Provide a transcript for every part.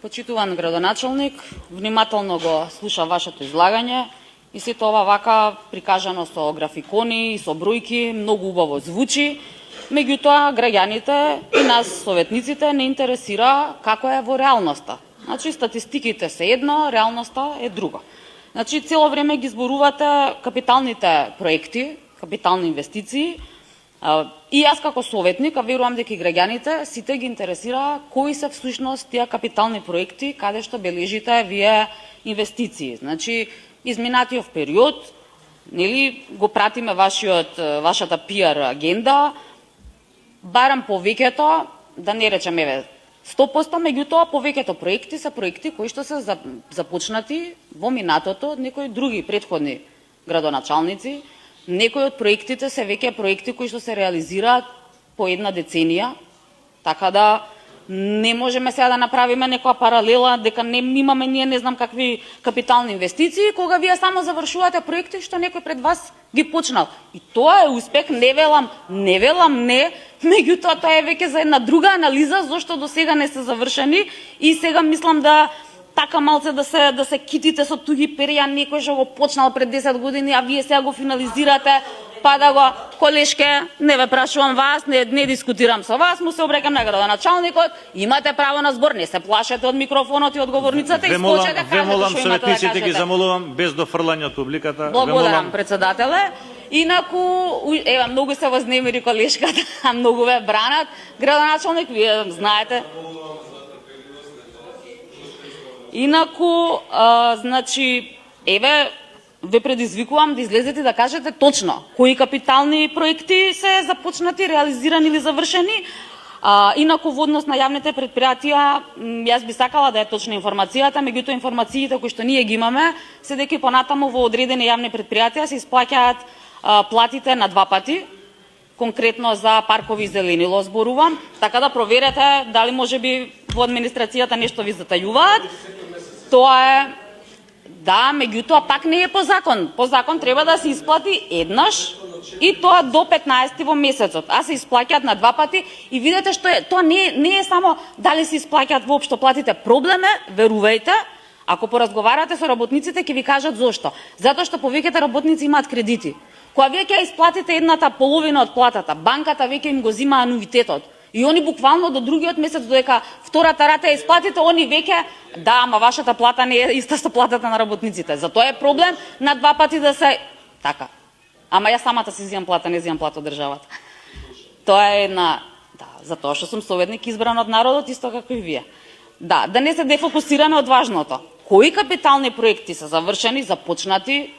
Почитуван градоначалник, внимателно го слуша вашето излагање и сето ова вака прикажано со графикони и со бројки многу убаво звучи. Меѓутоа, граѓаните и нас советниците не интересира како е во реалноста. Значи, статистиките се едно, реалноста е друго. Значи, цело време ги зборувате капиталните проекти, капитални инвестиции, и јас како советник, а верувам дека и граѓаните, сите ги интересира кои се всушност тие капитални проекти каде што бележите вие инвестиции. Значи, изминатиот период, нели, го пратиме вашата PR агенда, барам повеќето, да не речем еве 100%, меѓутоа повеќето проекти се проекти кои што се започнати во минатото од некои други претходни градоначалници. Некои од проектите се веќе проекти кои што се реализираат по една деценија, така да не можеме сега да направиме некоја паралела дека не имаме ние не знам какви капитални инвестиции, кога вие само завршувате проекти што некој пред вас ги почнал. И тоа е успех, не велам не, меѓутоа тоа е веќе за една друга анализа зошто до сега не се завршени и сега мислам да така малце да се китите со туги перја, некој што го почнал пред 10 години, а вие сега го финализирате, па да го колешке, не ве прашувам вас, не дискутирам со вас, му се обрекам на градоначалникот, имате право на збор, не се плашете од микрофонот и од говорницата и скочете, кажете што имате да кажете. Ги замолувам без дофрлање од публиката. Благодарам, председателе. Инаку, ева, многу се вознемири колешката, многу ве бранат. Градоначалник, вие знаете. Инаку, значи, еве, ве предизвикувам да излезете да кажете точно кои капитални проекти се започнати, реализирани или завршени. Инаку, во однос на јавните предпријатија, јас би сакала да е точна информацијата, меѓутоа информациите кои што ние ги имаме, се дека понатаму во одредени јавни предпријатија се исплаќаат платите на 2 пати, конкретно за паркови и зеленило зборувам, така да проверете дали можеби во администрацијата нешто ви затајуваат. Тоа е, да, меѓутоа пак не е по закон. По закон треба да се исплати еднаш и тоа до 15 во месецот, а се исплаќаат на 2 пати и видете што е, тоа не е само дали се исплаќаат воопшто платите. Проблем е, верувајте, ако поразговарате со работниците ќе ви кажат зошто. Затоа што повеќето работници имаат кредити. Кога вие ќе исплатите едната половина од платата, банката веќе им го зима ануитетот. И они буквално до другиот месец, додека втората рата ја исплатите, они веќе, да, ама вашата плата не е иста со платата на работниците. Затоа е проблем на 2 пати да се така. Ама јас самата си зимам плата, не зимам плата од државата. Тоа е една, да, затоа што сум советник избран од народот, исто како и вие. Да не се дефокусираме од важното. Кои капитални проекти се завршени, започнати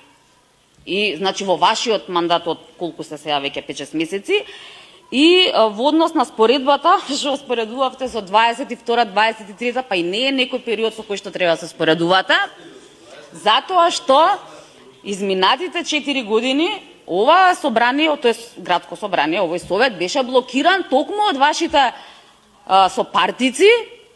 и значи во вашиот мандат од колку се сега веќе 5-6 месеци и во однос на споредбата што споредувавте со 22, 23, па и не е некој период со кој што треба да се споредувате, затоа што изминатите 4 години ова собрание, тоест градско собрание, овој совет беше блокиран токму од вашите сопартици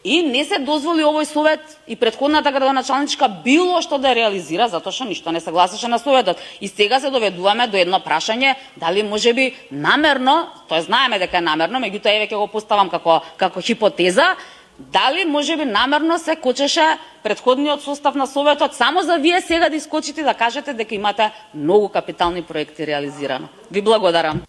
и не се дозволи овој совет и претходната градоначалничка било што да реализира, затоа што ништо не согласеше на советот. И сега се доведуваме до едно прашање, дали можеби намерно, тоа знаеме дека е намерно, меѓутоа еве ќе го поставам како хипотеза, дали можеби намерно се кочеше претходниот состав на советот само за вие сега да искочите да кажете дека имате многу капитални проекти реализирано. Ви благодарам.